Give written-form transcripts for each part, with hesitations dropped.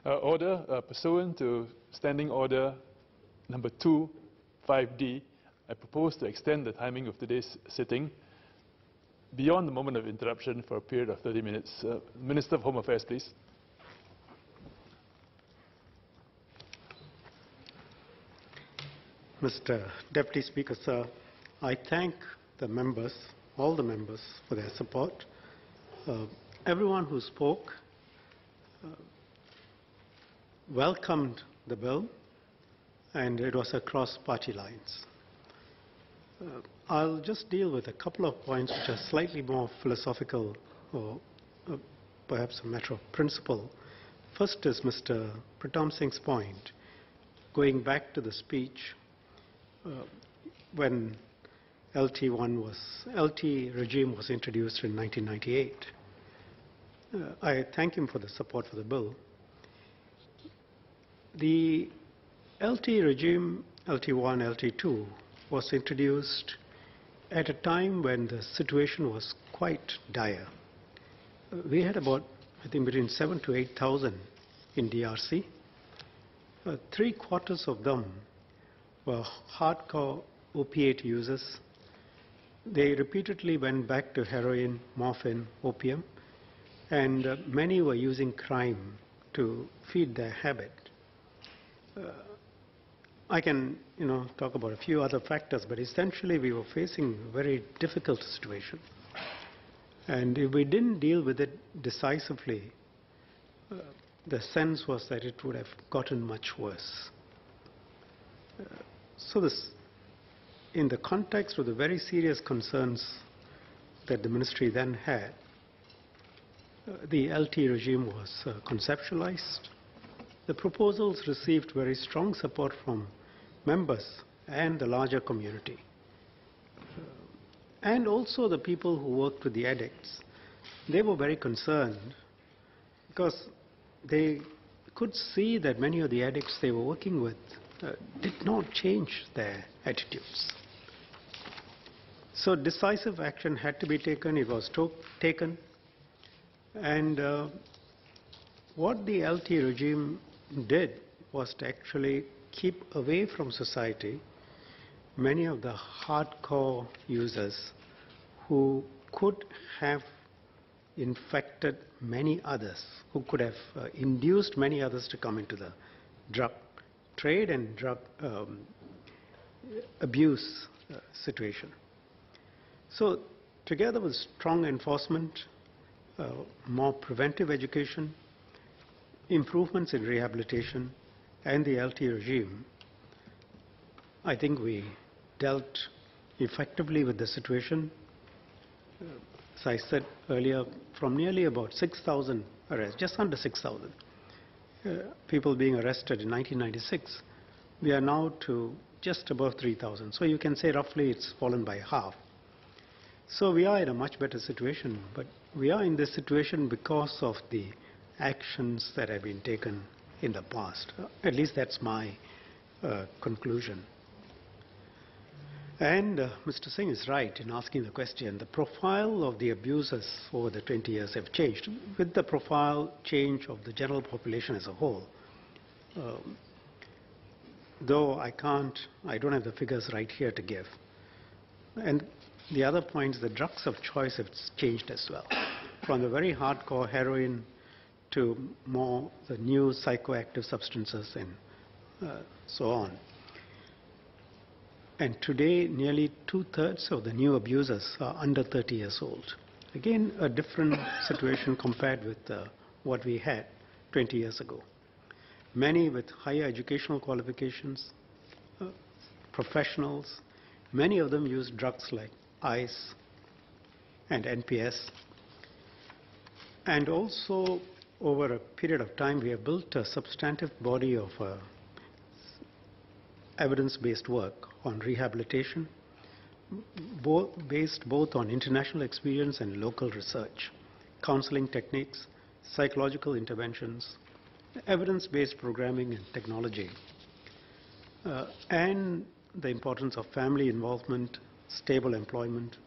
Order pursuant to Standing Order number 2, 5D, I propose to extend the timing of today's sitting beyond the moment of interruption for a period of 30 minutes. Minister of Home Affairs, please. Mr. Deputy Speaker, sir, I thank the members, all the members, for their support. Everyone who spoke welcomed the bill, and it was across party lines. I'll just deal with a couple of points which are slightly more philosophical or perhaps a matter of principle. First is Mr. Pritam Singh's point, going back to the speech when LT regime was introduced in 1998. I thank him for the support for the bill. The LT regime, LT1, LT2, was introduced at a time when the situation was quite dire. We had about, I think, between 7,000 to 8,000 in DRC. 3/4 of them were hardcore opiate users. They repeatedly went back to heroin, morphine, opium, and many were using crime to feed their habit. I can, talk about a few other factors, but essentially we were facing a very difficult situation. And if we didn't deal with it decisively, the sense was that it would have gotten much worse. So this, in the context of the very serious concerns that the ministry then had, the LT regime was conceptualized. The proposals received very strong support from members and the larger community. And also the people who worked with the addicts. They were very concerned because they could see that many of the addicts they were working with did not change their attitudes. So decisive action had to be taken. It was taken. And what the LT regime did was to actually keep away from society many of the hardcore users who could have infected many others, who could have induced many others to come into the drug trade and drug abuse situation. So together with strong enforcement, more preventive education, improvements in rehabilitation, and the LT regime, I think we dealt effectively with the situation. As I said earlier, from nearly about 6,000 arrests, just under 6,000 people being arrested in 1996, we are now to just above 3,000. So you can say roughly it's fallen by half. So we are in a much better situation, but we are in this situation because of the actions that have been taken in the past. At least that's my conclusion. And Mr. Singh is right in asking the question. The profile of the abusers over the 20 years have changed. With the profile change of the general population as a whole, though I don't have the figures right here to give. And the other point is the drugs of choice have changed as well. From the very hardcore heroin to more the new psychoactive substances and so on. And today, nearly 2/3 of the new abusers are under 30 years old. Again, a different situation compared with what we had 20 years ago. Many with higher educational qualifications, professionals, many of them use drugs like ice and NPS. And also, over a period of time, we have built a substantive body of evidence-based work on rehabilitation, based both on international experience and local research, counseling techniques, psychological interventions, evidence-based programming and technology, and the importance of family involvement, stable employment,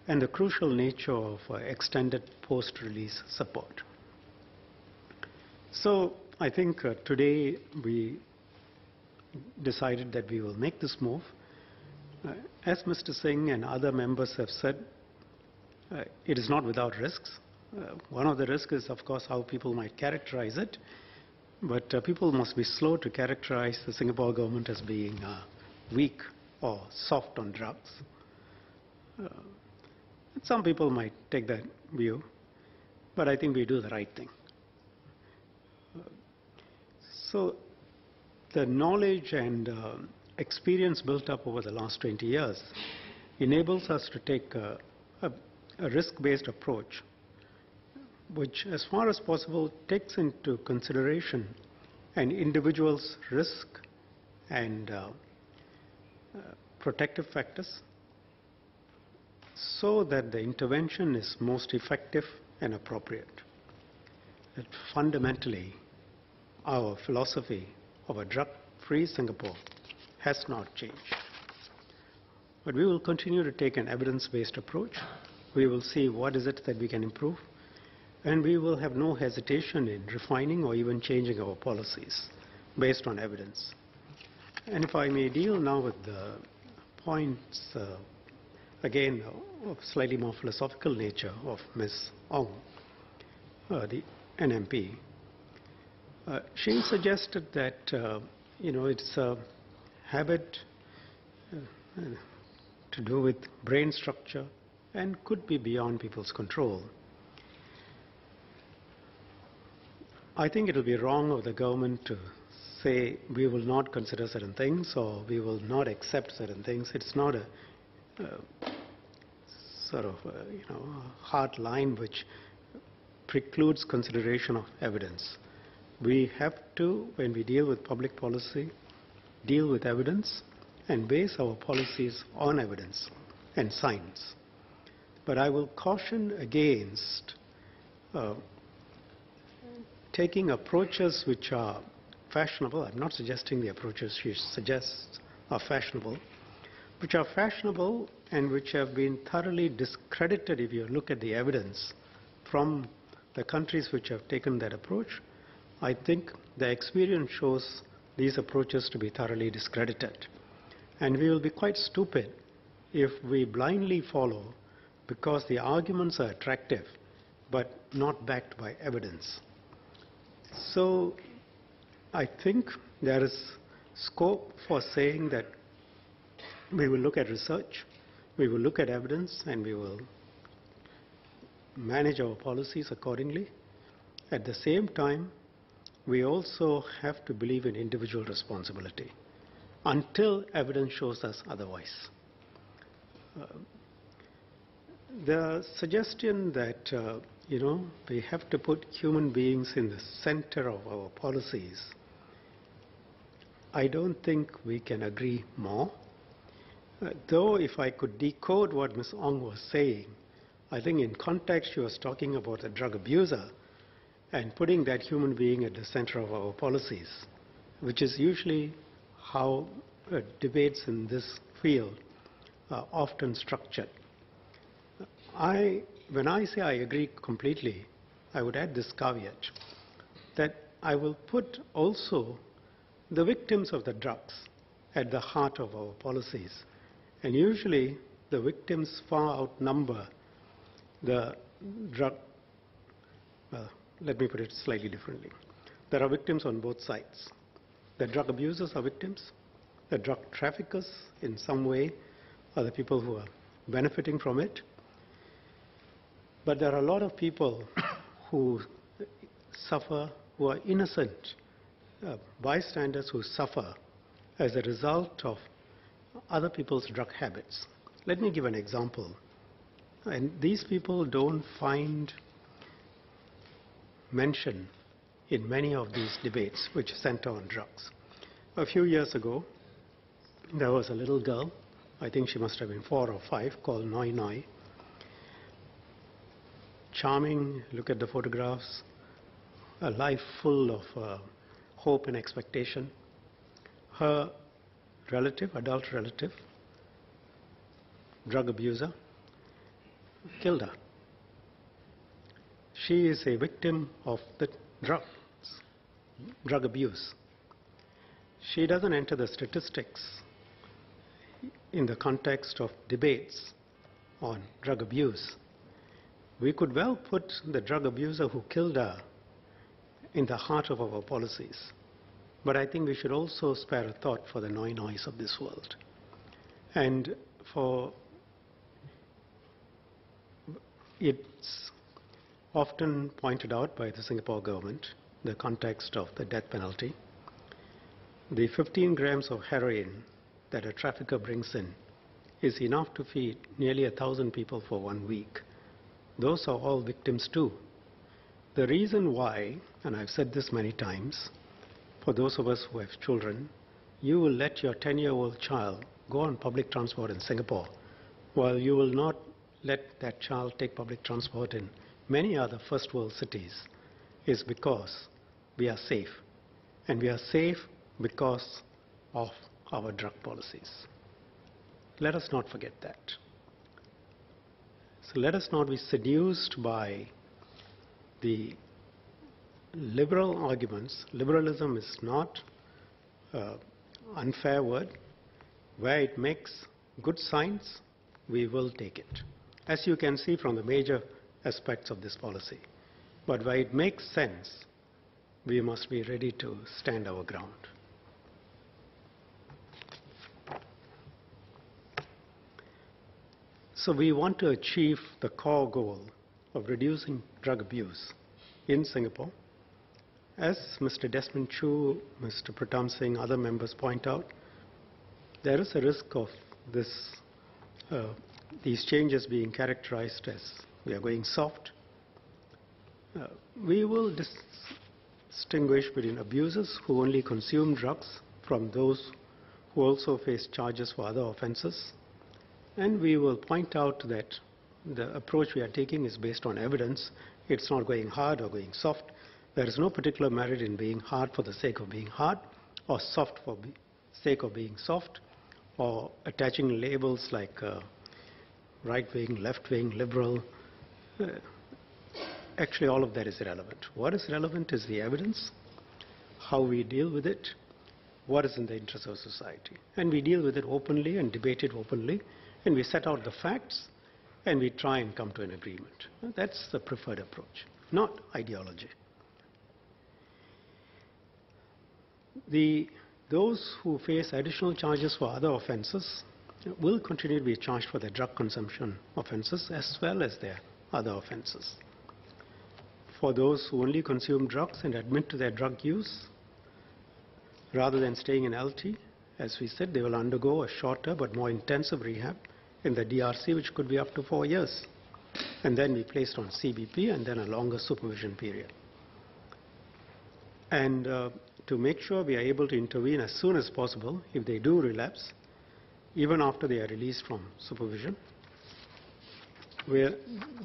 and the crucial nature of extended post-release support. So I think today we decided that we will make this move. As Mr. Singh and other members have said, it is not without risks. One of the risks is, of course, how people might characterize it. But people must be slow to characterize the Singapore government as being weak or soft on drugs. Some people might take that view, but I think we do the right thing. So the knowledge and experience built up over the last 20 years enables us to take a risk-based approach, which as far as possible takes into consideration an individual's risk and protective factors so that the intervention is most effective and appropriate. That fundamentally, our philosophy of a drug-free Singapore has not changed. But we will continue to take an evidence-based approach. We will see what is it that we can improve, and we will have no hesitation in refining or even changing our policies based on evidence. And if I may deal now with the points, again, of slightly more philosophical nature of Ms. Ong, the NMP. She suggested that, it's a habit to do with brain structure and could be beyond people's control. I think it will be wrong of the government to say we will not consider certain things or we will not accept certain things. It's not a sort of a hard line which precludes consideration of evidence. We have to, when we deal with public policy, deal with evidence and base our policies on evidence and science. But I will caution against taking approaches which are fashionable. I'm not suggesting the approaches she suggests are fashionable, which are fashionable and which have been thoroughly discredited if you look at the evidence from the countries which have taken that approach. I think the experience shows these approaches to be thoroughly discredited. And we will be quite stupid if we blindly follow because the arguments are attractive but not backed by evidence. So I think there is scope for saying that we will look at research, we will look at evidence, and we will manage our policies accordingly. At the same time, we also have to believe in individual responsibility until evidence shows us otherwise. The suggestion that we have to put human beings in the center of our policies, I don't think we can agree more. Though if I could decode what Ms. Ong was saying, I think in context she was talking about a drug abuser and putting that human being at the center of our policies, which is usually how debates in this field are often structured. When I say I agree completely, I would add this caveat, that I will put also the victims of the drugs at the heart of our policies. And usually the victims far outnumber the drug, let me put it slightly differently. There are victims on both sides. The drug abusers are victims. The drug traffickers in some way are the people who are benefiting from it. But there are a lot of people who suffer, who are innocent, bystanders who suffer as a result of other people's drug habits. Let me give an example. And these people don't find mention in many of these debates which center on drugs. A few years ago, there was a little girl, I think she must have been 4 or 5, called Noi Noi. Charming, look at the photographs, a life full of hope and expectation. Her relative, adult relative, drug abuser, killed her. She is a victim of the drugs. drug abuse. She doesn't enter the statistics in the context of debates on drug abuse. We could well put the drug abuser who killed her in the heart of our policies. But I think we should also spare a thought for the noise of this world. And it's often pointed out by the Singapore government, the context of the death penalty. The 15 grams of heroin that a trafficker brings in is enough to feed nearly 1,000 people for 1 week. Those are all victims too. The reason why, and I've said this many times, for those of us who have children, you will let your 10-year-old child go on public transport in Singapore, while you will not let that child take public transport in many other first world cities, is because we are safe. And we are safe because of our drug policies. Let us not forget that. So let us not be seduced by the liberal arguments. Liberalism is not an unfair word. Where it makes good science, we will take it, as you can see from the major aspects of this policy. But where it makes sense, we must be ready to stand our ground. So we want to achieve the core goal of reducing drug abuse in Singapore. As Mr. Desmond Chu, Mr. Pratam Singh, other members point out, there is a risk of these changes being characterized as we are going soft. We will distinguish between abusers who only consume drugs from those who also face charges for other offenses. And we will point out that the approach we are taking is based on evidence. It's not going hard or going soft. There is no particular merit in being hard for the sake of being hard, or soft for the sake of being soft, or attaching labels like right-wing, left-wing, liberal. Actually, all of that is irrelevant. What is relevant is the evidence, how we deal with it, what is in the interest of society. And we deal with it openly and debate it openly, and we set out the facts, and we try and come to an agreement. That's the preferred approach, not ideology. Those who face additional charges for other offenses will continue to be charged for their drug consumption offenses as well as their other offenses. For those who only consume drugs and admit to their drug use, rather than staying in LT, as we said, they will undergo a shorter but more intensive rehab in the DRC, which could be up to 4 years, and then be placed on CBP and then a longer supervision period. And to make sure we are able to intervene as soon as possible if they do relapse, even after they are released from supervision, where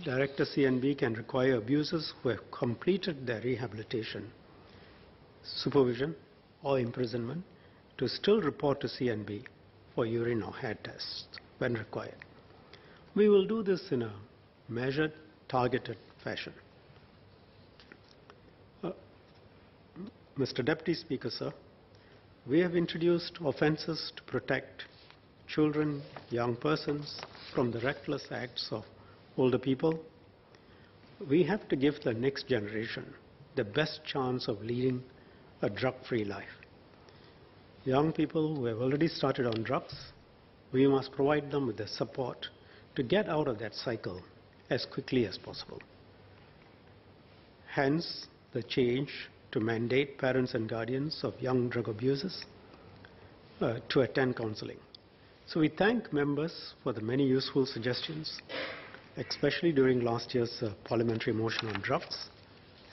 Director CNB can require abusers who have completed their rehabilitation, supervision or imprisonment to still report to CNB for urine or hair tests when required. We will do this in a measured, targeted fashion. Mr. Deputy Speaker, sir, we have introduced offences to protect children, young persons from the reckless acts of older people. We have to give the next generation the best chance of leading a drug-free life. Young people who have already started on drugs, we must provide them with the support to get out of that cycle as quickly as possible. Hence, the change to mandate parents and guardians of young drug abusers to attend counseling. So we thank members for the many useful suggestions, especially during last year's parliamentary motion on drugs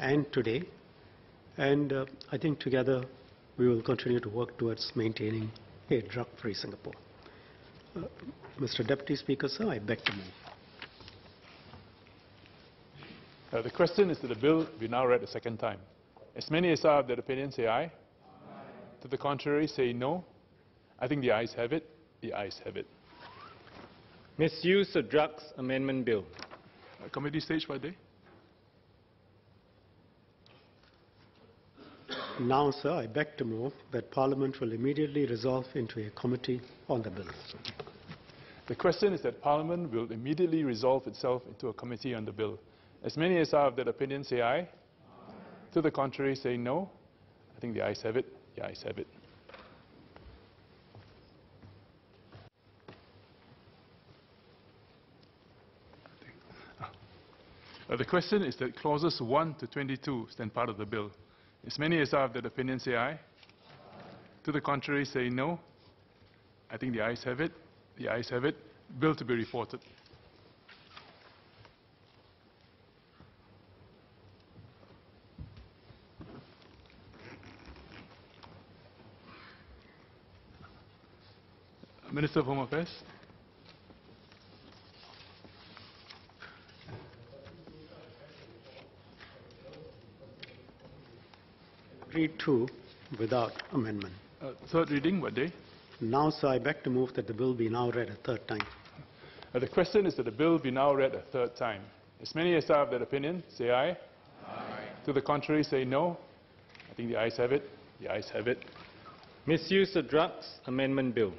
and today. And I think together we will continue to work towards maintaining a drug-free Singapore. Mr. Deputy Speaker, sir, I beg to move. The question is to the bill be now read a second time. As many as are of that opinion say aye. Aye. To the contrary, say no. I think the ayes have it. The ayes have it. Misuse of Drugs Amendment Bill. Committee stage by day. Now, sir, I beg to move that Parliament will immediately resolve into a committee on the bill. The question is that Parliament will immediately resolve itself into a committee on the bill. As many as are of that opinion say aye. Aye. To the contrary say no. I think the ayes have it. The ayes have it. The question is that clauses 1 to 22 stand part of the bill. As many as are of that opinion say aye. Aye. To the contrary say no. I think the ayes have it. The ayes have it. Bill to be reported. Minister of Home Affairs. Read 2 without amendment. Third reading, what day? Now, sir, I beg to move that the bill be now read a third time. The question is that the bill be now read a third time. As many as are of that opinion, say aye. Aye. To the contrary, say no. I think the ayes have it. The ayes have it. Misuse of Drugs Amendment Bill.